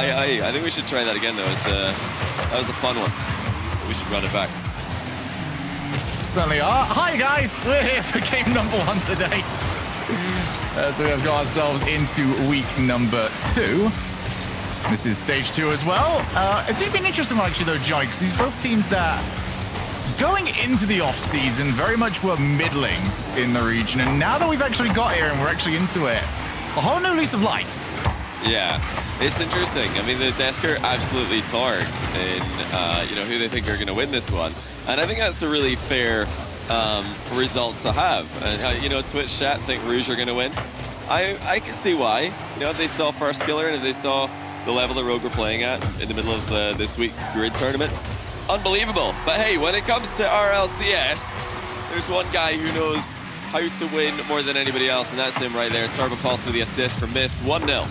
I think we should try that again, though. That was a fun one. We should run it back. Certainly are. Hi, guys. We're here for game number 1 today. So we have got ourselves into week number 2. This is stage 2 as well. It's been interesting, actually, though, Johnny, because these are both teams that, going into the off-season, very much were middling in the region. And now that we've actually got here and we're actually into it, a whole new lease of life. Yeah, it's interesting. I mean, the Desker absolutely torn in, who they think are going to win this one. And I think that's a really fair result to have. And, Twitch chat think Rouge are going to win. I can see why. If they saw first killer and if they saw the level that Rogue were playing at in the middle of this week's grid tournament, unbelievable. But hey, when it comes to RLCS, there's one guy who knows how to win more than anybody else, and that's him right there. Turbo Pulse with the assist for Mist, 1-0.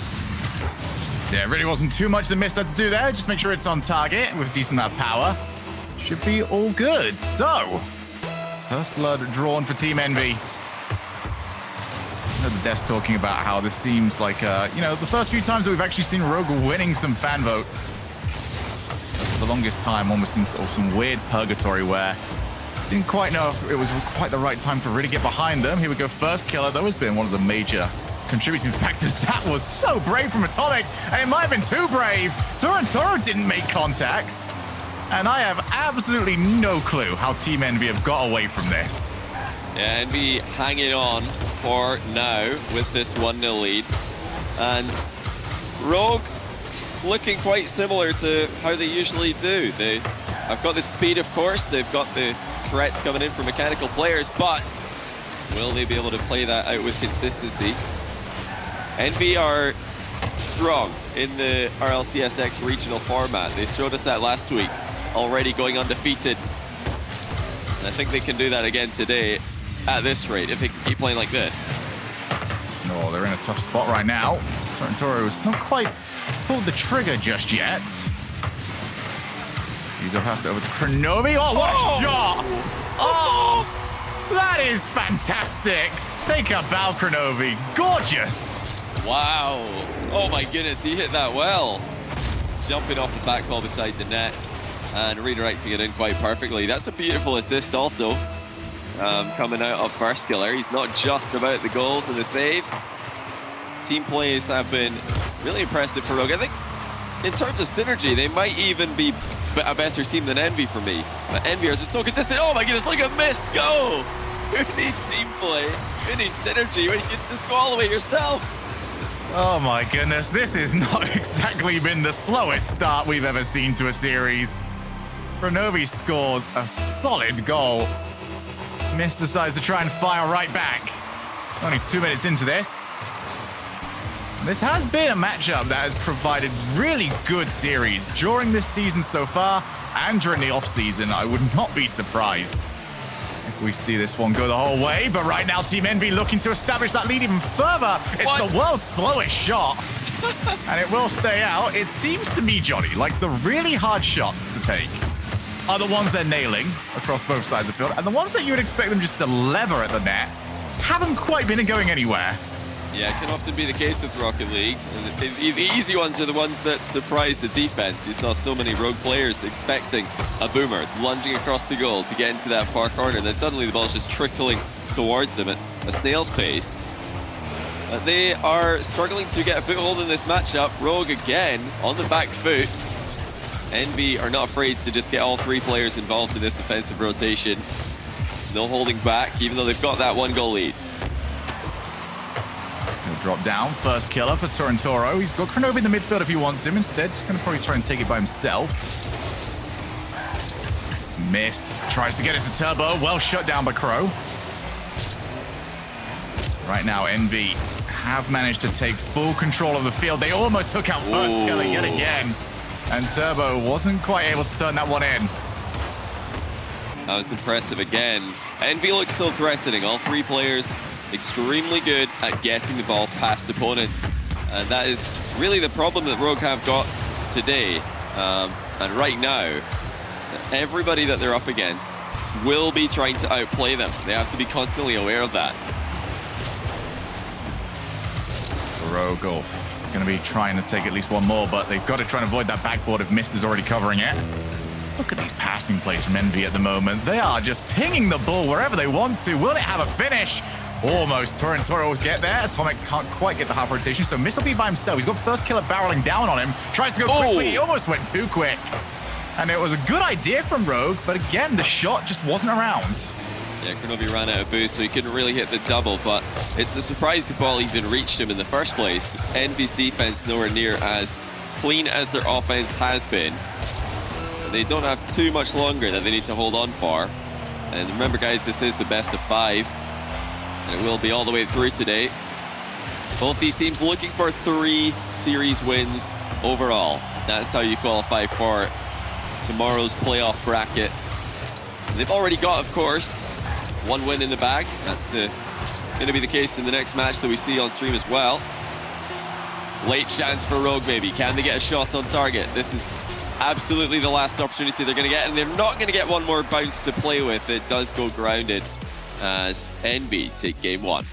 Yeah, it really wasn't too much the Mist had to do there. Just make sure it's on target with decent amount of power. Should be all good. So, first blood drawn for Team EnVy. I know the devs talking about how this seems like, the first few times that we've actually seen Rogue winning some fan votes. So for the longest time, almost in sort of some weird purgatory where didn't quite know if it was quite the right time to really get behind them. Here we go, first killer. That has been one of the major contributing factors. That was so brave from Atomic, and it might have been too brave. Toro didn't make contact, and I have absolutely no clue how Team EnVy have got away from this. Yeah, EnVy hanging on for now with this 1-0 lead, and Rogue looking quite similar to how they usually do. I've got the speed, of course. They've got the threats coming in from mechanical players, but will they be able to play that out with consistency? EnVy are strong in the RLCSX regional format. They showed us that last week, already going undefeated. And I think they can do that again today at this rate, if they can keep playing like this. Oh, they're in a tough spot right now. Toro's not quite pulled the trigger just yet. He's passed it over to Kronovi. Oh, what a shot! Oh, that is fantastic. Take a bow, Kronovi. Gorgeous. Wow. Oh my goodness, he hit that well. Jumping off the back wall beside the net and redirecting it in quite perfectly. That's a beautiful assist also, coming out of first killer. He's not just about the goals and the saves. Team plays have been really impressive for Rogue. I think in terms of synergy, they might even be a better team than EnVy for me. But EnVy are just so consistent. Oh my goodness, look at Mist go! Who needs team play? Who needs synergy when you can just go all the way yourself? Oh my goodness, this has not exactly been the slowest start we've ever seen to a series. Kronovi scores a solid goal. Mist decides to try and fire right back. Only 2 minutes into this. This has been a matchup that has provided really good series during this season so far and during the off-season. I would not be surprised if we see this one go the whole way. But right now, Team EnVy looking to establish that lead even further. It's the world's slowest shot, and it will stay out. It seems to me, Johnny, like the really hard shots to take are the ones they're nailing across both sides of the field, and the ones that you would expect them just to lever at the net haven't quite been going anywhere. Yeah, it can often be the case with Rocket League. And the easy ones are the ones that surprise the defense. You saw so many Rogue players expecting a boomer, lunging across the goal to get into that far corner, and then suddenly the ball's just trickling towards them at a snail's pace. They are struggling to get a foothold in this matchup. Rogue again on the back foot. EnVy are not afraid to just get all 3 players involved in this offensive rotation. No holding back, even though they've got that 1-goal lead. Drop down, first killer for Toro. He's got Kronovi in the midfield if he wants him. Instead, he's going to probably try and take it by himself. It's Mist. Tries to get it to Turbo. Well shut down by Crow. Right now, EnVy have managed to take full control of the field. They almost took out first killer yet again. And Turbo wasn't quite able to turn that one in. That was impressive again. EnVy looks so threatening. All 3 players extremely good at getting the ball past opponents, and that is really the problem that Rogue have got today. And right now, everybody that they're up against will be trying to outplay them. They have to be constantly aware of that. Rogue Going to be trying to take at least one more, but they've got to try and avoid that backboard if Mist is already covering it. Look at these passing plays from EnVy at the moment. They are just pinging the ball wherever they want to. Will it have a finish? Almost. Torrentoro will get there. Atomic can't quite get the half rotation, so Mist will be by himself. He's got first killer barreling down on him. Tries to go quickly. He almost went too quick. And it was a good idea from Rogue, but again, the shot just wasn't around. Yeah, Kronovi ran out of boost, so he couldn't really hit the double, but it's a surprise the ball even reached him in the first place. EnVy's defense nowhere near as clean as their offense has been. They don't have too much longer that they need to hold on for. And remember, guys, this is the best of 5. And it will be all the way through today. Both these teams looking for 3 series wins overall. That's how you qualify for tomorrow's playoff bracket. They've already got, of course, 1 win in the bag. That's going to be the case in the next match that we see on stream as well. Late chance for Rogue, maybe. Can they get a shot on target? This is absolutely the last opportunity they're going to get, and they're not going to get one more bounce to play with. It does go grounded as EnVy take game 1.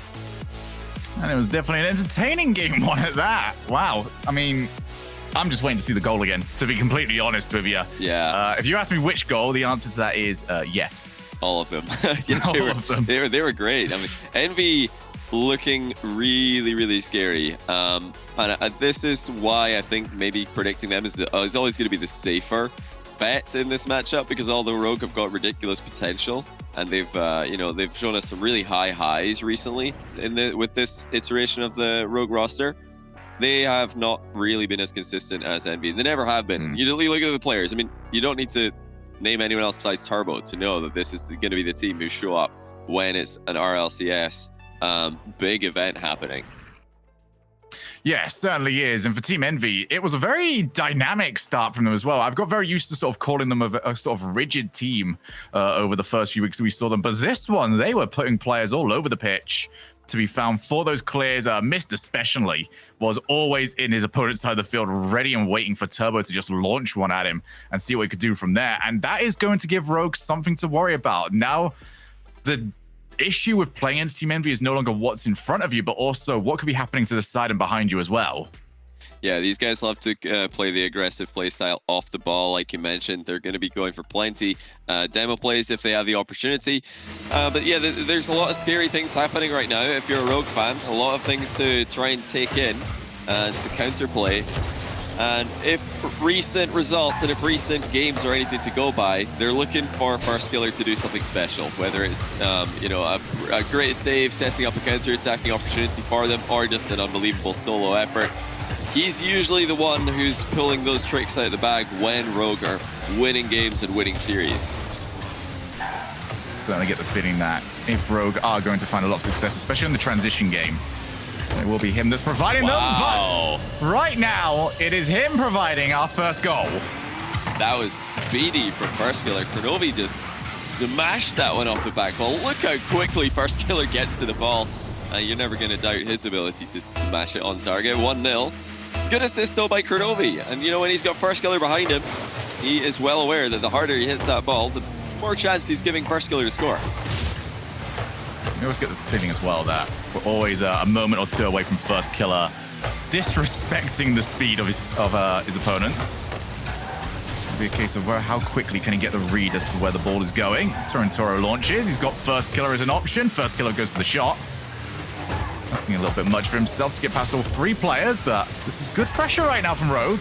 And it was definitely an entertaining game 1 at that. Wow. I mean, I'm just waiting to see the goal again, to be completely honest with you. Yeah. If you ask me which goal, the answer to that is yes. All of them. Yeah, All of them. They were great. I mean, EnVy looking really, really scary. And this is why I think maybe predicting them is always going to be the safer bet in this matchup, because although Rogue have got ridiculous potential, and they've they've shown us some really high highs recently with this iteration of the Rogue roster, they have not really been as consistent as EnVy. They never have been. You look at the players. I mean, you don't need to name anyone else besides Turbo to know that this is going to be the team who show up when it's an RLCS big event happening. Yeah, certainly is. And for Team EnVy, it was a very dynamic start from them as well. I've got very used to sort of calling them a sort of rigid team over the first few weeks that we saw them. But this one, they were putting players all over the pitch to be found for those clears. Mist especially was always in his opponent's side of the field, ready and waiting for Turbo to just launch one at him and see what he could do from there. And that is going to give Rogue something to worry about. Now, the issue with playing against Team EnVy is no longer what's in front of you, but also what could be happening to the side and behind you as well. Yeah, these guys love to play the aggressive playstyle off the ball, like you mentioned. They're going to be going for plenty demo plays if they have the opportunity. But yeah, there's a lot of scary things happening right now. If you're a Rogue fan, a lot of things to try and take in and to counterplay. And if recent results and if recent games are anything to go by, they're looking for First Killer to do something special, whether it's a great save, setting up a counter-attacking opportunity for them, or just an unbelievable solo effort. He's usually the one who's pulling those tricks out of the bag when Rogue are winning games and winning series. Certainly get the feeling that if Rogue are going to find a lot of success, especially in the transition game, it will be him that's providing them, but right now, it is him providing our first goal. That was speedy from First Killer. Kronovi just smashed that one off the back ball. Look how quickly First Killer gets to the ball. You're never going to doubt his ability to smash it on target. 1-0. Good assist, though, by Kronovi. And, when he's got First Killer behind him, he is well aware that the harder he hits that ball, the more chance he's giving First Killer to score. I always get the feeling as well that we're always a moment or two away from First Killer disrespecting the speed of his opponents. It'll be a case of how quickly can he get the read as to where the ball is going. Torrentoro launches. He's got First Killer as an option. First Killer goes for the shot. Asking a little bit much for himself to get past all 3 players, but this is good pressure right now from Rogue.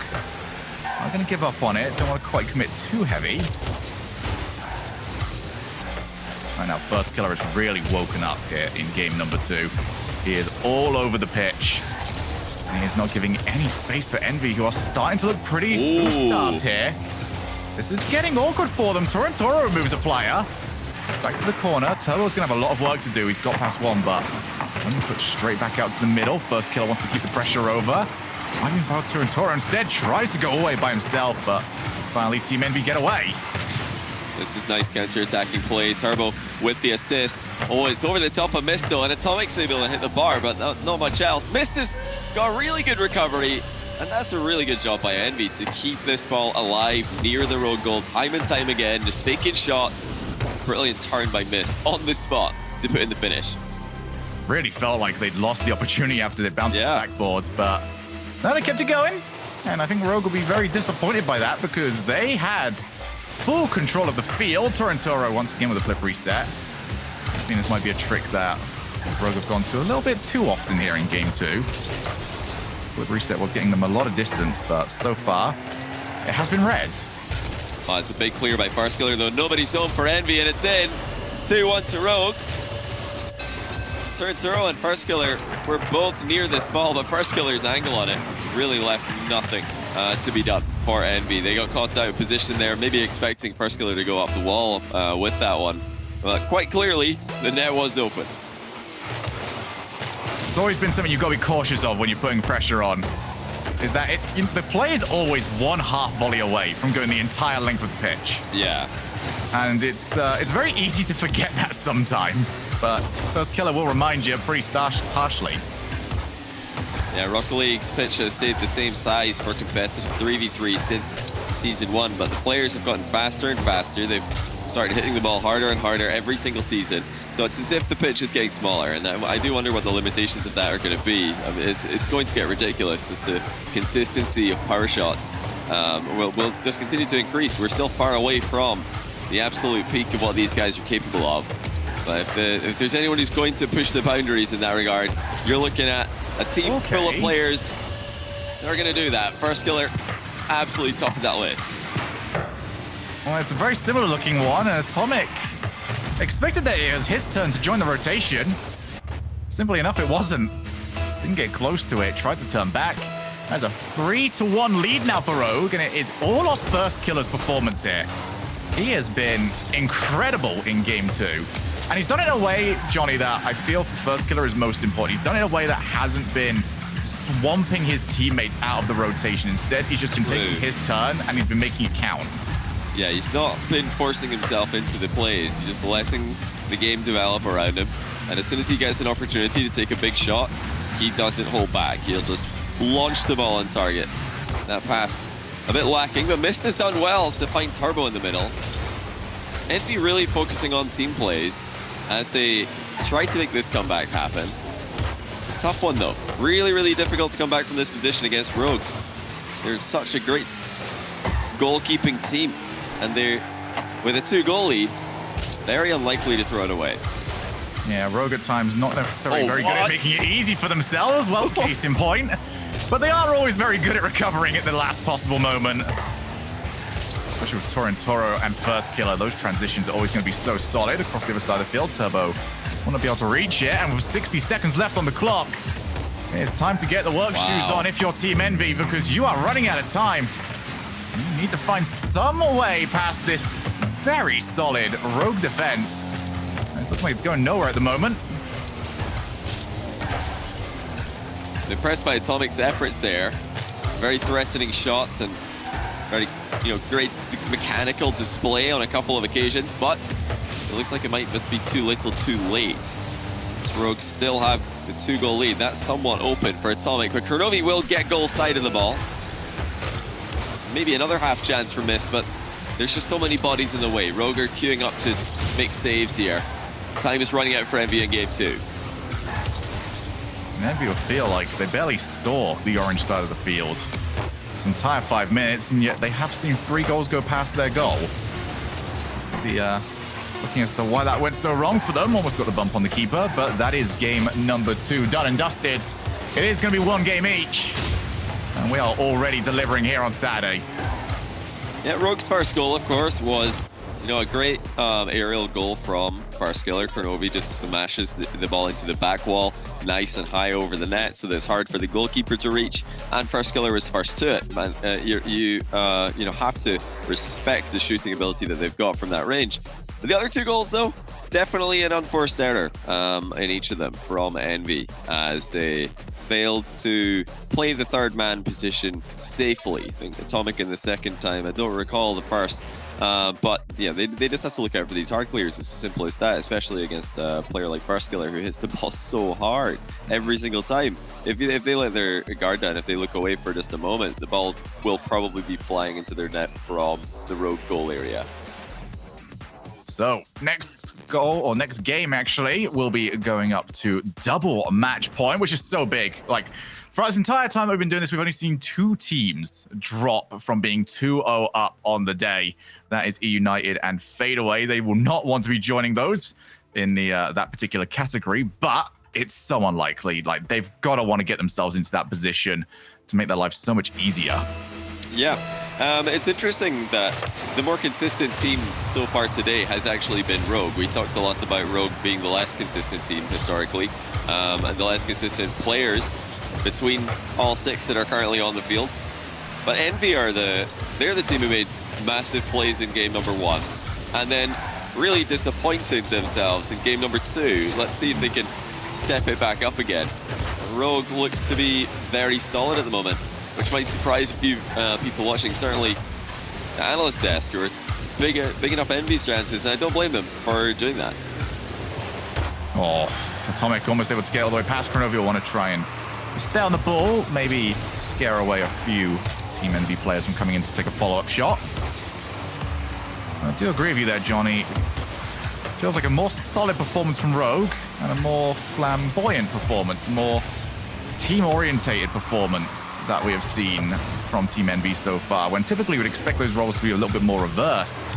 I'm going to give up on it. Don't want to quite commit too heavy. Right now, First Killer is really woken up here in game number 2. He is all over the pitch. And he is not giving any space for EnVy, who are starting to look pretty starved here. This is getting awkward for them. Torrentoro moves a player. Back to the corner. Turbo's going to have a lot of work to do. He's got past one, but only put straight back out to the middle. First Killer wants to keep the pressure over. Might be involved Torrentoro instead. Tries to go away by himself, but finally Team EnVy get away. This is nice counter-attacking play. Turbo with the assist. Oh, it's over the top of Mist, though, and Atomic's able to hit the bar, but not much else. Mist has got really good recovery, and that's a really good job by EnVy to keep this ball alive near the Rogue goal time and time again, just taking shots. Brilliant turn by Mist on the spot to put in the finish. Really felt like they'd lost the opportunity after they bounced the backboards, but No, they kept it going. And I think Rogue will be very disappointed by that because they had full control of the field. Torrentoro once again with a flip reset. I think this might be a trick that Rogue have gone to a little bit too often here in game 2. Flip reset was getting them a lot of distance, but so far it has been red. Oh, it's a big clear by Farskiller, though. Nobody's home for EnVy, and it's in. 2-1 to Rogue. Torrentoro and Farskiller were both near this ball, but Farskiller's angle on it really left nothing to be done for EnVy. They got caught out of position there, maybe expecting Farskiller to go off the wall with that one. But quite clearly, the net was open. It's always been something you've got to be cautious of when you're putting pressure on. Is that the play is always one half volley away from going the entire length of the pitch. Yeah. And it's very easy to forget that sometimes. But First Killer will remind you pretty harshly. Yeah, Rocket League's pitch has stayed the same size for competitive 3v3 since Season 1, but the players have gotten faster and faster. They've started hitting the ball harder and harder every single season. So it's as if the pitch is getting smaller, and I do wonder what the limitations of that are going to be. I mean, it's going to get ridiculous as the consistency of power shots will just continue to increase. We're still far away from the absolute peak of what these guys are capable of. But if there's anyone who's going to push the boundaries in that regard, you're looking at a team full of players that are going to do that. First Killer, absolutely top of that list. Well, it's a very similar looking one. Atomic expected that it was his turn to join the rotation. Simply enough, it wasn't. Didn't get close to it. Tried to turn back. There's a 3-1 lead now for Rogue, and it is all off First Killer's performance here. He has been incredible in game 2. And he's done it in a way, Johnny, that I feel for First Killer is most important. He's done it in a way that hasn't been swamping his teammates out of the rotation. Instead, he's just been taking his turn, and he's been making it count. Yeah, he's not been forcing himself into the plays. He's just letting the game develop around him. And as soon as he gets an opportunity to take a big shot, he doesn't hold back. He'll just launch the ball on target. That pass a bit lacking, but Mist has done well to find Turbo in the middle. EnVy really focusing on team plays as they try to make this comeback happen. Tough one though. Really, really difficult to come back from this position against Rogue. They're such a great goalkeeping team, and they're with a 2-goal lead, very unlikely to throw it away. Yeah, Rogue at times not necessarily very good at making it easy for themselves. Well, case in point. But they are always very good at recovering at the last possible moment. Especially with Torrentoro and First Killer, those transitions are always going to be so solid across the other side of the field. Turbo want to be able to reach it, and with 60 seconds left on the clock, it's time to get the work shoes on if you're Team EnVy, because you are running out of time. You need to find some way past this very solid Rogue defense. It looks like it's going nowhere at the moment. Impressed by Atomic's efforts there. Very threatening shots and very, great mechanical display on a couple of occasions, but it looks like it might just be too little too late. As Rogue still have the 2-goal lead. That's somewhat open for Atomic, but Kronovi will get goal side of the ball. Maybe another half chance for Mist, but there's just so many bodies in the way. Rogue are queuing up to make saves here. Time is running out for EnVy in game 2. EnVy will feel like they barely saw the orange side of the field this entire 5 minutes, and yet they have seen 3 goals go past their goal. Looking as to why that went so wrong for them. Almost got the bump on the keeper, but that is game number 2 done and dusted. It is going to be 1 game each, and we are already delivering here on Saturday. Yeah, Rogue's first goal, of course, was a great aerial goal from Farskiller. Kronovi just smashes the ball into the back wall, nice and high over the net, so that it's hard for the goalkeeper to reach. And Farskiller was first to it. Man, you have to respect the shooting ability that they've got from that range. But the other 2 goals, though, definitely an unforced error in each of them from EnVy, as they failed to play the third man position safely. I think Atomic in the second time. I don't recall the first. But yeah, they just have to look out for these hard clears. It's as simple as that, especially against a player like Farskiller, who hits the ball so hard every single time. If they let their guard down, if they look away for just a moment, the ball will probably be flying into their net from the Rogue goal area. So next goal, or next game actually, will be going up to double match point, which is so big. Like, For this entire time that we've been doing this, we've only seen 2 teams drop from being 2-0 up on the day. That is E United and Fadeaway. They will not want to be joining those in the that particular category, but it's so unlikely. Like, they've got to want to get themselves into that position to make their life so much easier. Yeah. It's interesting that the more consistent team so far today has actually been Rogue. We talked a lot about Rogue being the less consistent team historically, and the less consistent players between all 6 that are currently on the field. But EnVy they're the team who made massive plays in game number 1, and then really disappointed themselves in game number 2. Let's see if they can step it back up again. Rogue look to be very solid at the moment, which might surprise a few people watching, certainly the analyst desk, who are big enough EnVy's chances, and I don't blame them for doing that. Oh, Atomic almost able to get all the way past Cronovia. Want to try and stay on the ball, maybe scare away a few Team EnVy players from coming in to take a follow-up shot. I do agree with you there, Johnny. It feels like a more solid performance from Rogue and a more flamboyant performance, a more team-orientated performance that we have seen from Team EnVy so far, when typically we'd expect those roles to be a little bit more reversed.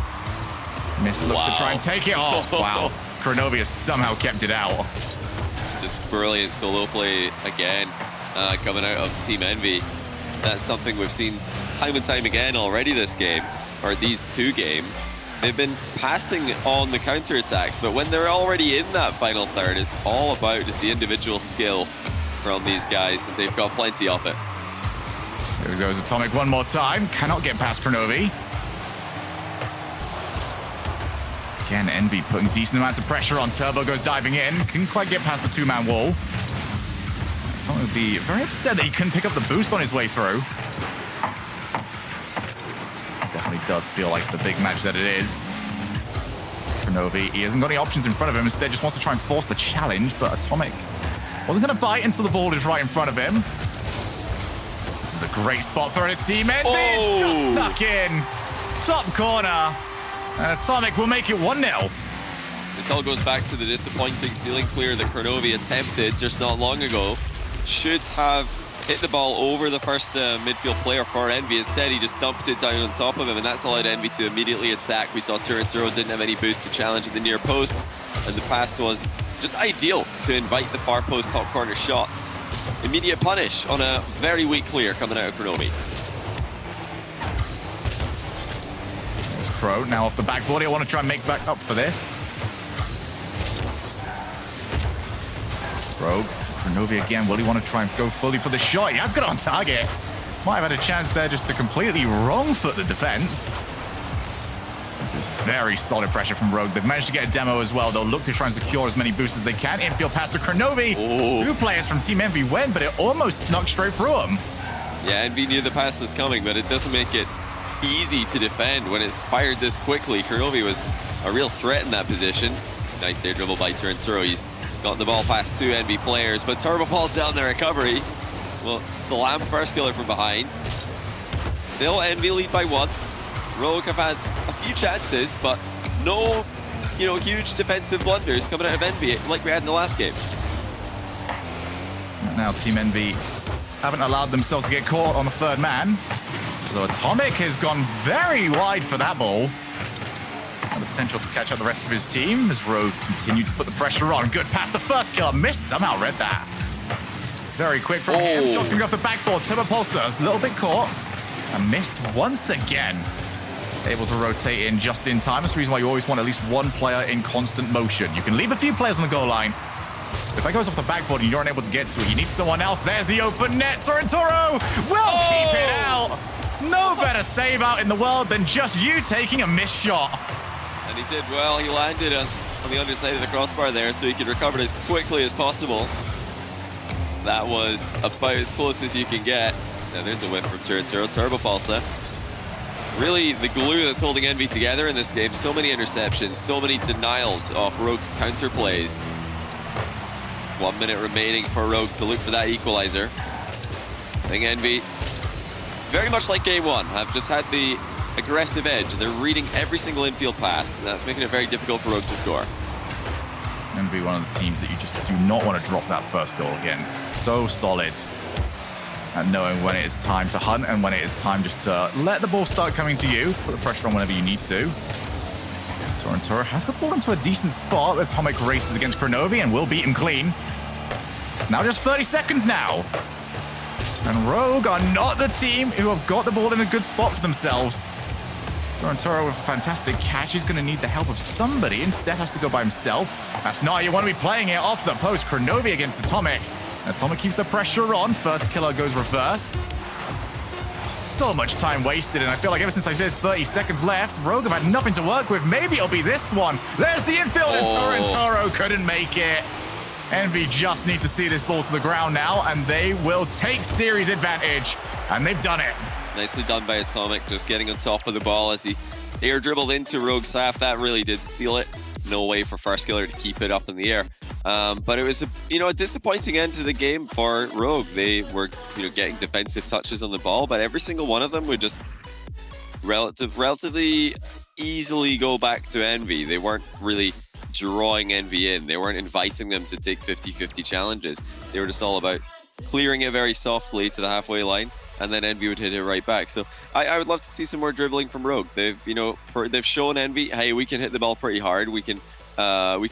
Mist looks to try and take it off. Wow. Cronovia somehow kept it out. Just brilliant solo play again, coming out of Team EnVy. That's something we've seen time and time again already this game, or these 2 games. They've been passing on the counterattacks, but when they're already in that final third, it's all about just the individual skill from these guys, and they've got plenty of it. There goes Atomic one more time. Cannot get past Cronovia. Again, EnVy putting decent amounts of pressure on. Turbo goes diving in. Couldn't quite get past the 2-man wall. Atomic would be very upset that he couldn't pick up the boost on his way through. It definitely does feel like the big match that it is. Cronovia, he hasn't got any options in front of him. Instead, just wants to try and force the challenge, but Atomic wasn't going to bite until the ball is right in front of him. This is a great spot for a Team EnVy. It's just snuck in. Top corner. And Atomic will make it 1-0. This all goes back to the disappointing stealing clear that Cronovia attempted just not long ago. Should have hit the ball over the first midfield player for EnVy. Instead, he just dumped it down on top of him, and that's allowed EnVy to immediately attack. We saw Turinturo didn't have any boost to challenge at the near post, and the pass was just ideal to invite the far post top corner shot. Immediate punish on a very weak clear coming out of Cronovia. There's Crow now off the backboard. I want to try and make back up for this. Rogue, Cronovia again. Will he want to try and go fully for the shot? He has got it on target. Might have had a chance there just to completely wrong foot the defense. This is very solid pressure from Rogue. They've managed to get a demo as well. They'll look to try and secure as many boosts as they can. Infield pass to Cronovia. 2 players from Team EnVy went, but it almost snuck straight through him. Yeah, EnVy knew the pass was coming, but it doesn't make it easy to defend when it's fired this quickly. Cronovia was a real threat in that position. Nice air dribble by Turinturo. He's got the ball past 2 EnVy players, but Turbo falls down the recovery. Well, slam first killer from behind. Still EnVy lead by 1. Rogue have had a few chances, but no, huge defensive blunders coming out of EnVy like we had in the last game. Now Team EnVy haven't allowed themselves to get caught on the 3rd man. Although Atomic has gone very wide for that ball. And the potential to catch up the rest of his team as Rogue continued to put the pressure on. Good pass, the first killer. Mist somehow read that. Very quick from him. Shot's going to go off the backboard. Turbo Pulsar a little bit caught. And Mist once again able to rotate in just in time. That's the reason why you always want at least 1 player in constant motion. You can leave a few players on the goal line. If that goes off the backboard and you're unable to get to it, you need someone else. There's the open net. Turinturo will keep it out. No better save out in the world than just you taking a missed shot. And he did well. He landed on the underside of the crossbar there, so he could recover it as quickly as possible. That was about as close as you can get. Now there's a whip from Turinturo. Turbo Pulsar. Really the glue that's holding EnVy together in this game. So many interceptions, so many denials off Rogue's counter plays. 1 minute remaining for Rogue to look for that equalizer. I think EnVy, very much like game 1, have just had the aggressive edge. They're reading every single infield pass, and that's making it very difficult for Rogue to score. EnVy, one of the teams that you just do not want to drop that first goal against. So solid. and knowing when it is time to hunt and when it is time just to let the ball start coming to you. Put the pressure on whenever you need to. Torrentoro has got the ball into a decent spot. Atomic races against Kronovi and will beat him clean. It's now just 30 seconds now. And Rogue are not the team who have got the ball in a good spot for themselves. Torrentoro with a fantastic catch. He's going to need the help of somebody. Instead has to go by himself. That's not how you want to be playing it. Off the post, Kronovi against Atomic. Atomic keeps the pressure on. First killer goes reverse. So much time wasted, and I feel like ever since I said 30 seconds left, Rogue have had nothing to work with. Maybe it'll be this one. There's the infield, and Torrentoro couldn't make it. EnVy just need to see this ball to the ground now, and they will take series advantage, and they've done it. Nicely done by Atomic, just getting on top of the ball as he air dribbled into Rogue's half. That really did seal it. No way for First Killer to keep it up in the air. But it was a disappointing end to the game for Rogue. They were getting defensive touches on the ball, but every single one of them would just relatively easily go back to EnVy. They weren't really drawing EnVy in. They weren't inviting them to take 50-50 challenges. They were just all about clearing it very softly to the halfway line, and then EnVy would hit it right back. So I would love to see some more dribbling from Rogue. They've shown EnVy, hey, we can hit the ball pretty hard. We can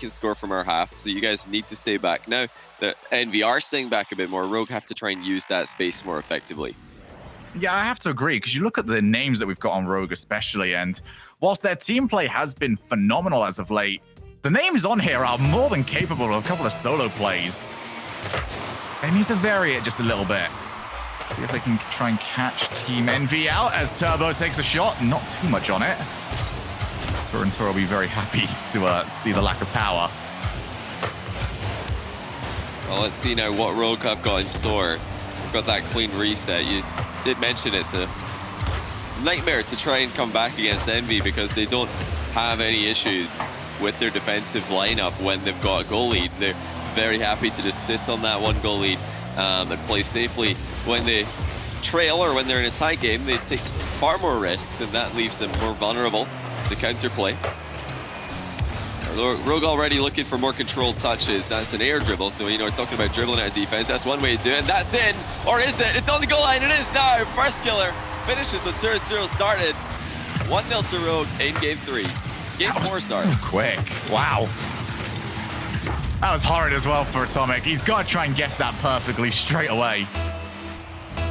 score from our half. So you guys need to stay back. Now that EnVy are staying back a bit more, Rogue have to try and use that space more effectively. Yeah, I have to agree, because you look at the names that we've got on Rogue especially, and whilst their team play has been phenomenal as of late, the names on here are more than capable of a couple of solo plays. They need to vary it just a little bit. See if they can try and catch Team EnVy out as Turbo takes a shot. Not too much on it. Torrentoro will be very happy to see the lack of power. Well, let's see now what Rogue have got in store. We've got that clean reset. You did mention it's a nightmare to try and come back against EnVy because they don't have any issues with their defensive lineup when they've got a goal lead. They're very happy to just sit on that 1 goal lead and play safely. When they trail or when they're in a tie game, they take far more risks, and that leaves them more vulnerable to counterplay. Rogue already looking for more controlled touches. That's an air dribble, so we're talking about dribbling out of defense. That's one way to do it, and that's in. Or is it? It's on the goal line. It is now. First Killer finishes what Torrentoro started. 1-0 to Rogue in Game 3. Game 4 start. Quick. Wow. That was horrid as well for Atomic. He's got to try and guess that perfectly straight away.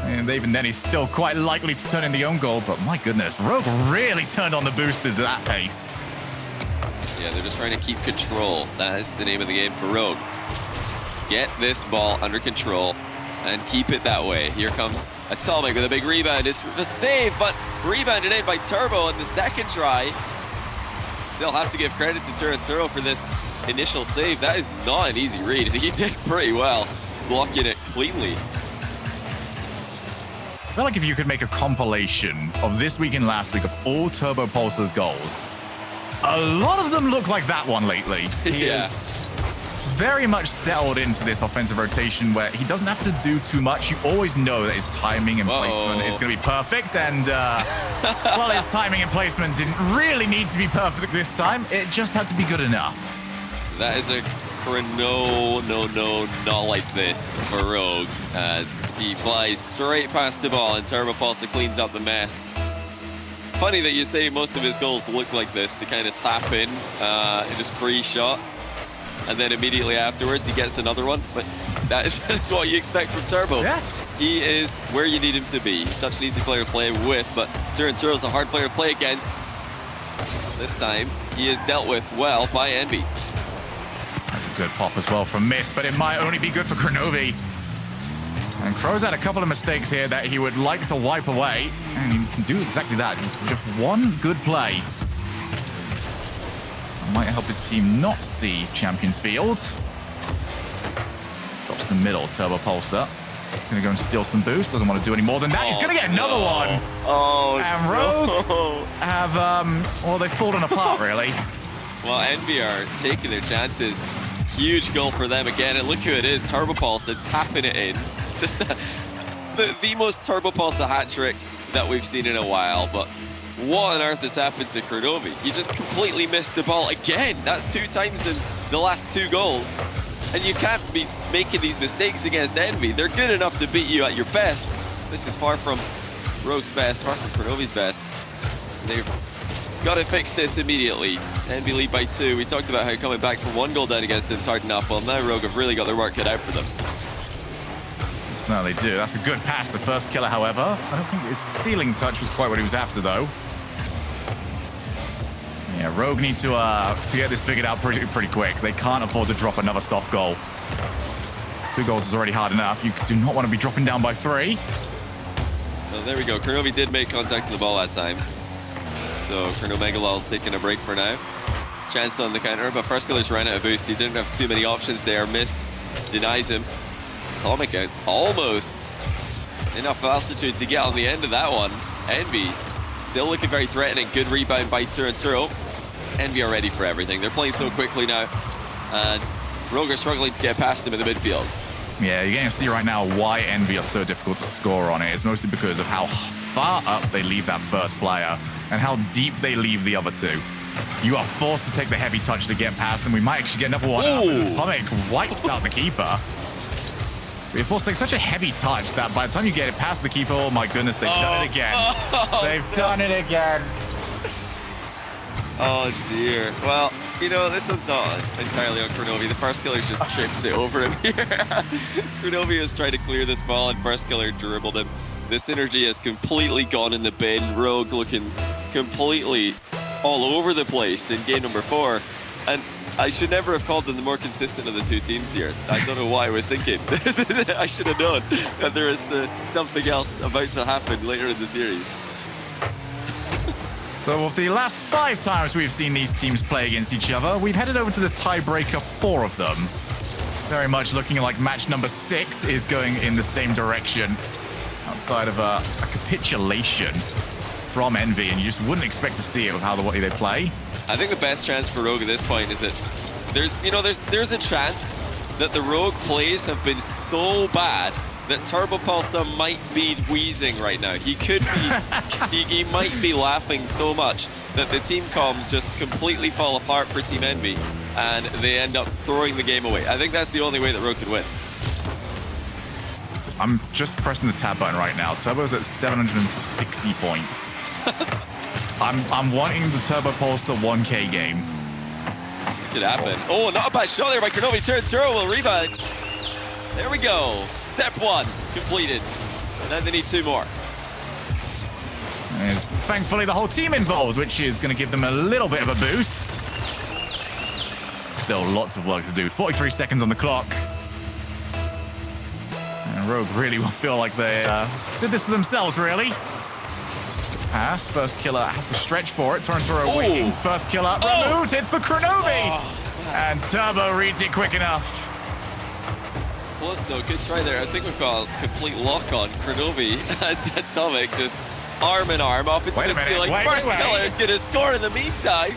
And even then, he's still quite likely to turn in the own goal. But my goodness, Rogue really turned on the boosters at that pace. Yeah, they're just trying to keep control. That is the name of the game for Rogue. Get this ball under control and keep it that way. Here comes Atomic with a big rebound. It's a save, but rebounded in by Turbo in the second try. Still have to give credit to Torrentoro for this initial save. That is not an easy read. He did pretty well, blocking it cleanly. I feel like if you could make a compilation of this week and last week of all Turbo Pulsar's goals, a lot of them look like that one lately. He is very much settled into this offensive rotation where he doesn't have to do too much. You always know that his timing and placement is going to be perfect. And, well, his timing and placement didn't really need to be perfect this time. It just had to be good enough. That is a no, not like this for Rogue, as he flies straight past the ball and Turbo Pulsar cleans up the mess. Funny that you say most of his goals look like this, to kind of tap in just free shot, and then immediately afterwards he gets another one. But that is what you expect from Turbo. Yeah. He is where you need him to be. He's such an easy player to play with, but Torrentoro's a hard player to play against. This time he is dealt with well by EnVy. That's a good pop as well from Mist, but it might only be good for Kronovi. And Crow's had a couple of mistakes here that he would like to wipe away, and he can do exactly that. Just one good play. Might help his team not see Champions Field. Drops the middle, Turbo Pulsar. Gonna go and steal some boost. Doesn't want to do any more than that. He's gonna get another one. Oh, and Rogue have, well, they've fallen apart, really. Well, EnVy are taking their chances. Huge goal for them again, and look who it is, Turbo Pulsar tapping it in. Just the most Turbo Pulsar hat trick that we've seen in a while, but what on earth has happened to Kronovi? He just completely missed the ball again. That's 2 times in the last 2 goals. And you can't be making these mistakes against EnVy. They're good enough to beat you at your best. This is far from Rogue's best, far from Kronovi's best. They've got to fix this immediately. EnVy lead by 2. We talked about how coming back from 1 goal down against them is hard enough. Well, now Rogue have really got their work cut out for them. No, they do. That's a good pass. The first killer, however. I don't think his ceiling touch was quite what he was after, though. Yeah, Rogue need to get this figured out pretty quick. They can't afford to drop another soft goal. 2 goals is already hard enough. You do not want to be dropping down by 3. Well, there we go. Kronovi did make contact with the ball that time. So Kronomegalal's taking a break for now. Chance on the counter, but first killer's ran out of boost. He didn't have too many options there. Missed. Denies him. Atomic out. Almost enough altitude to get on the end of that one. EnVy still looking very threatening. Good rebound by Turinturo. EnVy are ready for everything. They're playing so quickly now. And Rogue are struggling to get past him in the midfield. Yeah, you're getting to see right now why EnVy are so difficult to score on it. It's mostly because of how far up they leave that first player and how deep they leave the other 2. You are forced to take the heavy touch to get past them. We might actually get another one. Atomic wipes out the keeper. You're forced to take such a heavy touch that by the time you get it past the keeper, oh my goodness, they've done it again. They've done it again. Oh dear. Well, you know, this one's not entirely on Kronovi. The first killer's just tripped it over him here. Kronovi has tried to clear this ball and first killer dribbled him. This energy has completely gone in the bin. Rogue looking completely all over the place in game number 4. And I should never have called them the more consistent of the 2 teams here. I don't know why I was thinking. I should have known that there is something else about to happen later in the series. So of the last 5 times we've seen these teams play against each other, we've headed over to the tiebreaker 4 of them. Very much looking like match number 6 is going in the same direction. Outside of a capitulation from EnVy, and you just wouldn't expect to see it with how the way they play. I think the best chance for Rogue at this point is that there's a chance that the Rogue plays have been so bad that Turbo Pulsar might be wheezing right now. He could be, he might be laughing so much that the team comms just completely fall apart for Team EnVy and they end up throwing the game away. I think that's the only way that Rogue could win. I'm just pressing the tab button right now. Turbo's at 760 points. I'm wanting the Turbo Pulsar 1K game. Could happen. Oh, not a bad shot there by Kronovi. Turinturo will rebound. There we go. Step 1 completed. And then they need 2 more. There's thankfully the whole team involved, which is going to give them a little bit of a boost. Still lots of work to do. 43 seconds on the clock. And Rogue really will feel like they did this to themselves, really. Pass. First killer has to stretch for it. Turinturo waiting. First killer removed. It's for Kronovi. And Turbo reads it quick enough. It's close though. Good try there. I think we've got a complete lock on Kronovi and Atomic just arm in arm off into this field. Like first killer is going to score in the meantime.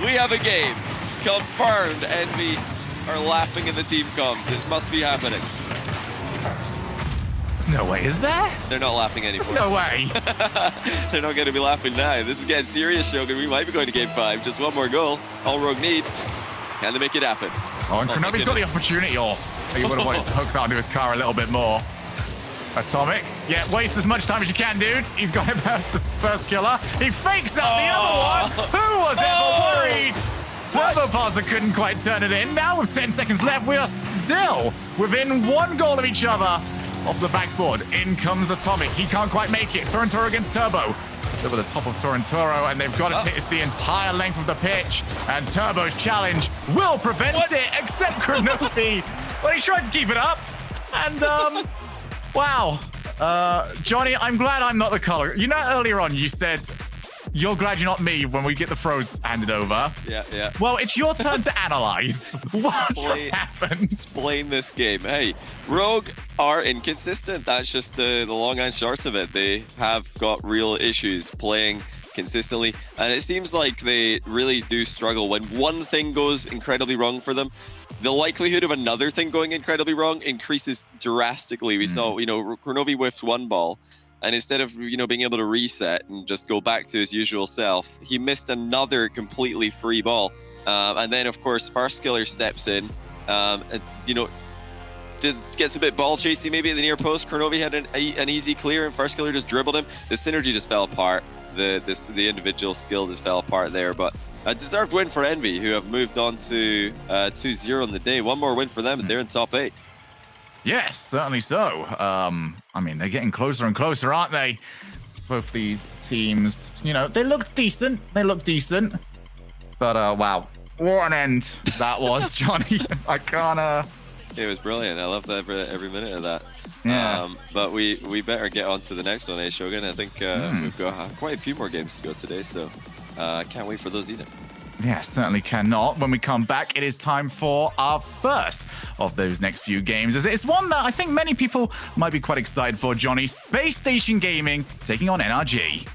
We have a game. Confirmed. EnVy are laughing in the team comms. It must be happening. There's no way, is there? They're not laughing anymore. There's no way. They're not going to be laughing now. This is getting serious, Shogun. We might be going to game 5. Just 1 more goal. All Rogue need. Can they make it happen? Oh, and Kronovi's got the opportunity off. He would have wanted to hook that onto his car a little bit more. Atomic. Yeah, waste as much time as you can, dude. He's got it past the first killer. He fakes out the other one. Who was ever worried? Turbo Pulsar couldn't quite turn it in. Now with 10 seconds left, we are still within 1 goal of each other. Off the backboard, in comes Atomic. He can't quite make it. Turinturo against Turbo. It's over the top of Turinturo, and they've got to take the entire length of the pitch. And Turbo's challenge will prevent it, except Kronovi. Well, he tried to keep it up. And, wow. Johnny, I'm glad I'm not the color. You know, earlier on, you said, you're glad you're not me when we get the throws handed over. Yeah. Well, it's your turn to analyze. What just happened? Blame this game. Hey, Rogue are inconsistent. That's just the long and short of it. They have got real issues playing consistently. And it seems like they really do struggle. When one thing goes incredibly wrong for them, the likelihood of another thing going incredibly wrong increases drastically. We saw, Kronovi whiffed 1 ball. And instead of, being able to reset and just go back to his usual self, he missed another completely free ball. And then, of course, first killer steps in, And, you know, gets a bit ball chasey maybe at the near post. Kronovi had an easy clear, and First Killer just dribbled him. The synergy just fell apart. The individual skill just fell apart there, but a deserved win for EnVy, who have moved on to 2-0 on the day. One more win for them, and they're in top 8. Yes, certainly so. I mean, they're getting closer and closer, aren't they? Both these teams, you know, they look decent. But, wow, what an end that was, Johnny. I can't... It was brilliant. I loved every minute of that. Yeah. But we better get on to the next one, Shogun? I think we've got quite a few more games to go today, so I can't wait for those either. Yeah, certainly cannot. When we come back, it is time for our first of those next few games. It's one that I think many people might be quite excited for, Johnny. Space Station Gaming taking on NRG.